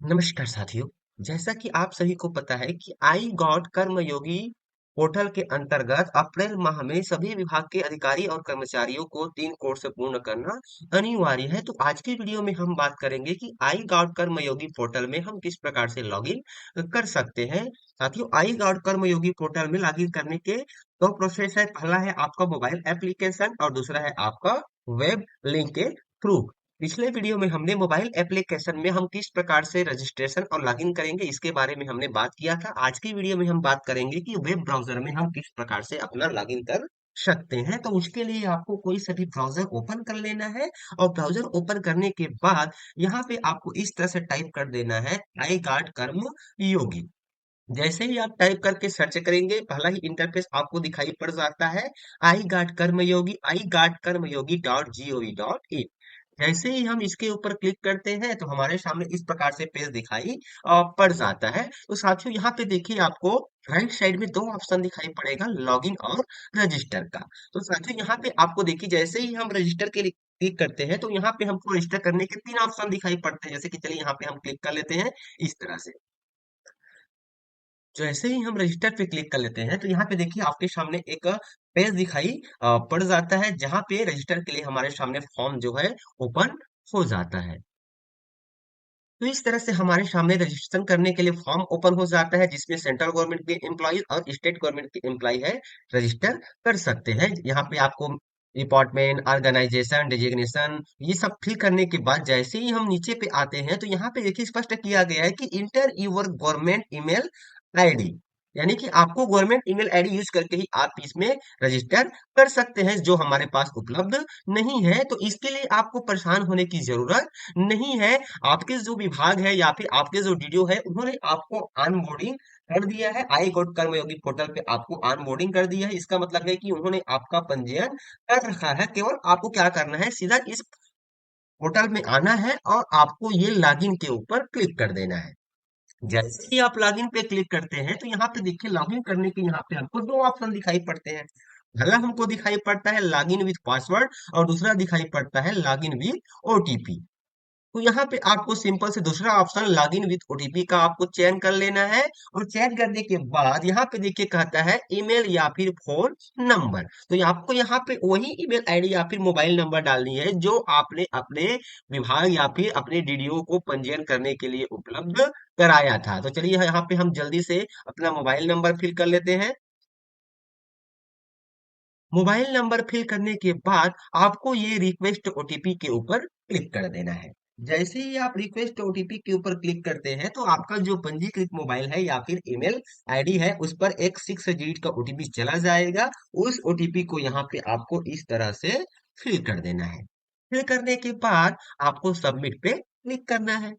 नमस्कार साथियों। जैसा कि आप सभी को पता है कि आई गॉट कर्मयोगी पोर्टल के अंतर्गत अप्रैल माह में सभी विभाग के अधिकारी और कर्मचारियों को 3 कोर्स पूर्ण करना अनिवार्य है। तो आज की वीडियो में हम बात करेंगे कि आई गॉट कर्मयोगी पोर्टल में हम किस प्रकार से लॉगिन कर सकते हैं। साथियों, आई गॉट कर्मयोगी पोर्टल में लॉगिन करने के दो प्रोसेस है। पहला है आपका मोबाइल एप्लीकेशन और दूसरा है आपका वेब लिंक के थ्रू। पिछले वीडियो में हमने मोबाइल एप्लीकेशन में हम किस प्रकार से रजिस्ट्रेशन और लॉगिन करेंगे इसके बारे में हमने बात किया था। आज की वीडियो में हम बात करेंगे कि वेब ब्राउजर में हम किस प्रकार से अपना लॉगिन कर सकते हैं। तो उसके लिए आपको कोई सा भी ब्राउजर ओपन कर लेना है और ब्राउजर ओपन करने के बाद यहाँ पे आपको इस तरह से टाइप कर देना है आई गार्ड कर्म योगी। जैसे ही आप टाइप करके सर्च करेंगे पहला ही इंटरफेस आपको दिखाई पड़ जाता है आई गार्ड कर्मयोगी .gov.in। जैसे ही हम इसके ऊपर क्लिक करते हैं तो हमारे सामने इस प्रकार से पेज दिखाई पड़ जाता है। तो साथियों, यहाँ पे देखिए आपको राइट साइड में दो ऑप्शन दिखाई पड़ेगा, लॉगिन और रजिस्टर का। तो साथियों, यहाँ पे आपको देखिए जैसे ही हम रजिस्टर के लिए क्लिक करते हैं तो यहाँ पे हमको रजिस्टर करने के 3 ऑप्शन दिखाई पड़ते हैं। जैसे कि चलिए यहाँ पे हम क्लिक कर लेते हैं इस तरह से। जैसे ही हम रजिस्टर पे क्लिक कर लेते हैं तो यहाँ पे देखिए आपके सामने एक पेज दिखाई पड़ जाता है, जहाँ पे रजिस्टर के लिए हमारे सामने फॉर्म जो है ओपन हो जाता है। तो इस तरह से हमारे सामने रजिस्ट्रेशन करने के लिए फॉर्म ओपन हो जाता है, जिसमें सेंट्रल गवर्नमेंट के एम्प्लॉय और स्टेट गवर्नमेंट के एम्प्लॉय है रजिस्टर कर सकते हैं। यहाँ पे आपको डिपार्टमेंट, ऑर्गेनाइजेशन, डिजिग्नेशन ये सब फिल करने के बाद जैसे ही हम नीचे पे आते हैं तो यहाँ पे देखिए स्पष्ट किया गया है कि enter your government email ID, यानी कि आपको गवर्नमेंट ईमेल आईडी यूज करके ही आप इसमें रजिस्टर कर सकते हैं, जो हमारे पास उपलब्ध नहीं है। तो इसके लिए आपको परेशान होने की जरूरत नहीं है। आपके जो विभाग है या फिर आपके जो डीडीओ है उन्होंने आपको ऑनबोर्डिंग कर दिया है। आई गॉट कर्मयोगी पोर्टल पे आपको ऑनबोर्डिंग कर दिया है। इसका मतलब है कि उन्होंने आपका पंजीयन कर रखा है। केवल आपको क्या करना है, सीधा इस पोर्टल में आना है और आपको ये लॉगिन के ऊपर क्लिक कर देना है। जैसे ही आप लॉगिन पे क्लिक करते हैं तो यहाँ पे देखिए लॉगिन करने के यहाँ पे आपको दो ऑप्शन दिखाई पड़ते हैं। पहला हमको दिखाई पड़ता है लॉगिन विथ पासवर्ड और दूसरा दिखाई पड़ता है लॉगिन विथ ओटीपी। तो यहाँ पे आपको सिंपल से दूसरा ऑप्शन लॉगिन विथ ओटीपी का आपको चयन कर लेना है। और चयन करने के बाद यहाँ पे देखिए कहता है ईमेल या फिर फोन नंबर। तो ये आपको यहाँ पे वही ईमेल आईडी या फिर मोबाइल नंबर डालनी है जो आपने अपने विभाग या फिर अपने डीडीओ को पंजीयन करने के लिए उपलब्ध कराया था। तो चलिए यहाँ पे हम जल्दी से अपना मोबाइल नंबर फिल कर लेते हैं। मोबाइल नंबर फिल करने के बाद आपको ये रिक्वेस्ट ओटीपी के ऊपर क्लिक कर देना है। जैसे ही आप रिक्वेस्ट ओटीपी के ऊपर क्लिक करते हैं तो आपका जो पंजीकृत मोबाइल है या फिर ईमेल आईडी है उस पर एक 6 डिजिट का ओटीपी चला जाएगा। उस ओटीपी को यहाँ पे आपको इस तरह से फिल कर देना है। फिल करने के बाद आपको सबमिट पे क्लिक करना है।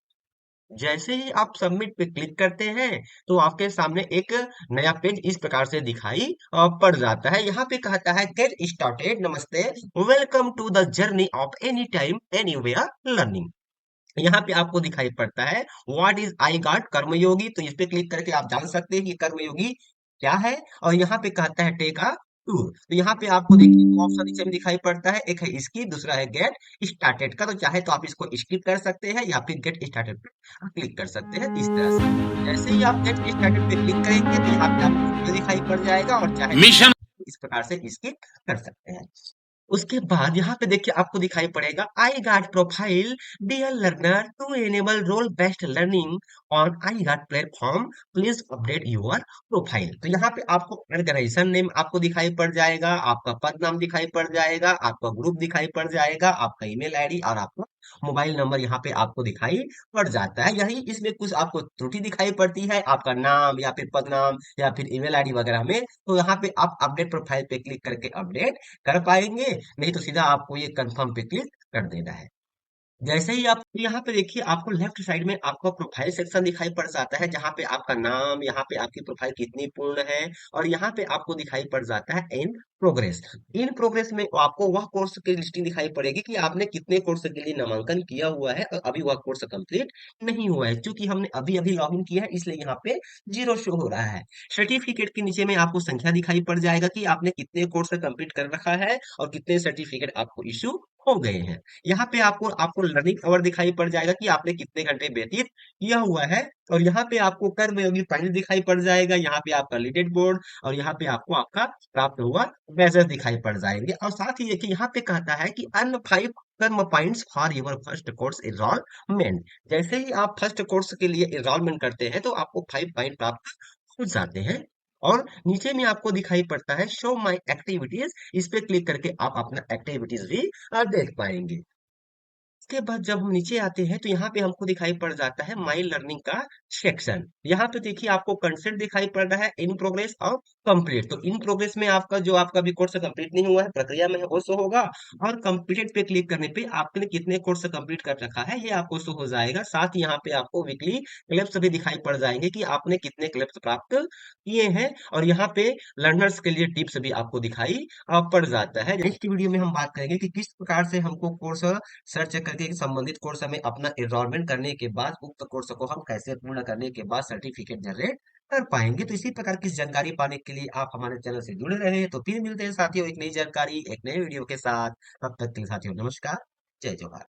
जैसे ही आप सबमिट पे क्लिक करते हैं तो आपके सामने एक नया पेज इस प्रकार से दिखाई पड़ जाता है। यहाँ पे कहता है गेट स्टार्टेड, नमस्ते, welcome to the journey of any time anywhere learning. यहाँ पे आपको दिखाई पड़ता है what is iGOT Karmayogi. तो इस पे क्लिक करके आप जान सकते हैं कि कर्मयोगी क्या है। और यहाँ पे कहता है टेक अ टूर। तो यहाँ पे आपको देखिए दो ऑप्शन नीचे में दिखाई पड़ता है, एक है इसकी, दूसरा है गेट स्टार्टेड का। तो चाहे तो आप इसको स्किप कर सकते हैं या फिर गेट स्टार्टेड पे क्लिक कर सकते हैं इस तरह से। जैसे ही आप गेट स्टार्टेड पे क्लिक करेंगे तो यहाँ पे आपको वीडियो दिखाई पड़ जाएगा और चाहे तो मिशन इस प्रकार से स्किप कर सकते हैं। उसके बाद यहाँ पे देखिए आपको दिखाई पड़ेगा I guard profile dear learner to enable role based learning on I guard platform, please update your profile. तो यहाँ पे आपको ऑर्गेनाइजेशन नेम आपको दिखाई पड़ जाएगा, आपका पद नाम दिखाई पड़ जाएगा, आपका ग्रुप दिखाई पड़ जाएगा, आपका ईमेल आईडी और आपका मोबाइल नंबर यहाँ पे आपको दिखाई पड़ जाता है। यही इसमें कुछ आपको त्रुटि दिखाई पड़ती है, आपका नाम या फिर पद नाम या फिर ईमेल आईडी वगैरह में। तो यहाँ पे आप अपडेट प्रोफाइल पे क्लिक करके अपडेट कर पाएंगे, नहीं तो सीधा आपको ये कंफर्म पे क्लिक कर देना है। जैसे ही आप यहाँ पे देखिए आपको लेफ्ट साइड में आपका प्रोफाइल सेक्शन दिखाई पड़ जाता है, जहाँ पे आपका नाम, यहाँ पे आपकी प्रोफाइल कितनी पूर्ण है और यहाँ पे आपको दिखाई पड़ जाता है एंड प्रोग्रेस। इन प्रोग्रेस में आपको वह कोर्स की लिस्टिंग दिखाई पड़ेगी कि आपने कितने कोर्स के लिए नामांकन किया हुआ है और अभी वह कोर्स कंप्लीट नहीं हुआ है। क्योंकि हमने अभी अभी लॉग इन किया है इसलिए यहाँ पे जीरो शो हो रहा है। सर्टिफिकेट के नीचे में आपको संख्या दिखाई पड़ जाएगा कि आपने कितने कोर्स कंप्लीट कर रखा है और कितने सर्टिफिकेट आपको इशू हो गए हैं। यहाँ पे आपको आपको लर्निंग आवर दिखाई पड़ जाएगा कि आपने कितने घंटे व्यतीत किया हुआ है। और यहाँ पे आपको कर्मयोगी पॉइंट दिखाई पड़ जाएगा, यहाँ पे आपका लिटेड बोर्ड और यहाँ पे आपको आपका प्राप्त हुआ मेजर दिखाई पड़ जाएंगे। और साथ ही देखिए यहाँ पे कहता है कि अर्न 5 कर्म points for your first course enrolment. जैसे ही आप फर्स्ट कोर्स के लिए एनरोलमेंट करते हैं तो आपको 5 पॉइंट प्राप्त हो जाते हैं। और नीचे में आपको दिखाई पड़ता है शो माई एक्टिविटीज, इस पे क्लिक करके आप अपना एक्टिविटीज भी देख पाएंगे। इसके बाद जब हम नीचे आते हैं तो यहाँ पे हमको दिखाई पड़ जाता है माई लर्निंग का सेक्शन। यहाँ पे देखिए आपको कंसेंट दिखाई पड़ रहा है, इन प्रोग्रेस और कंप्लीट। तो इन प्रोग्रेस में आपका जो आपका भी कोर्स कंप्लीट नहीं हुआ है, प्रक्रिया में है, वो शो होगा। और कंप्लीट पे क्लिक करने पे आपने कितने कोर्स कंप्लीट कर रखा है ये आपको शो हो जाएगा। साथ ही यहाँ पे आपको वीकली क्लिप्स भी दिखाई पड़ जाएंगे कि आपने कितने क्लिप्स प्राप्त किए हैं। और यहाँ पे लर्नर्स के लिए टिप्स भी आपको दिखाई पड़ जाता है। नेक्स्ट वीडियो में हम बात करेंगे कि किस प्रकार से हमको कोर्स सर्च करके संबंधित कोर्स हमें अपना एनरोलमेंट करने के बाद उक्त कोर्स को हम कैसे पूर्ण करने के बाद सर्टिफिकेट जनरेट कर पाएंगे। तो इसी प्रकार की जानकारी पाने के लिए आप हमारे चैनल से जुड़े रहे। तो फिर मिलते हैं साथियों एक नई जानकारी एक नए वीडियो के साथ। तब तक के लिए साथियों नमस्कार, जय जवाहर।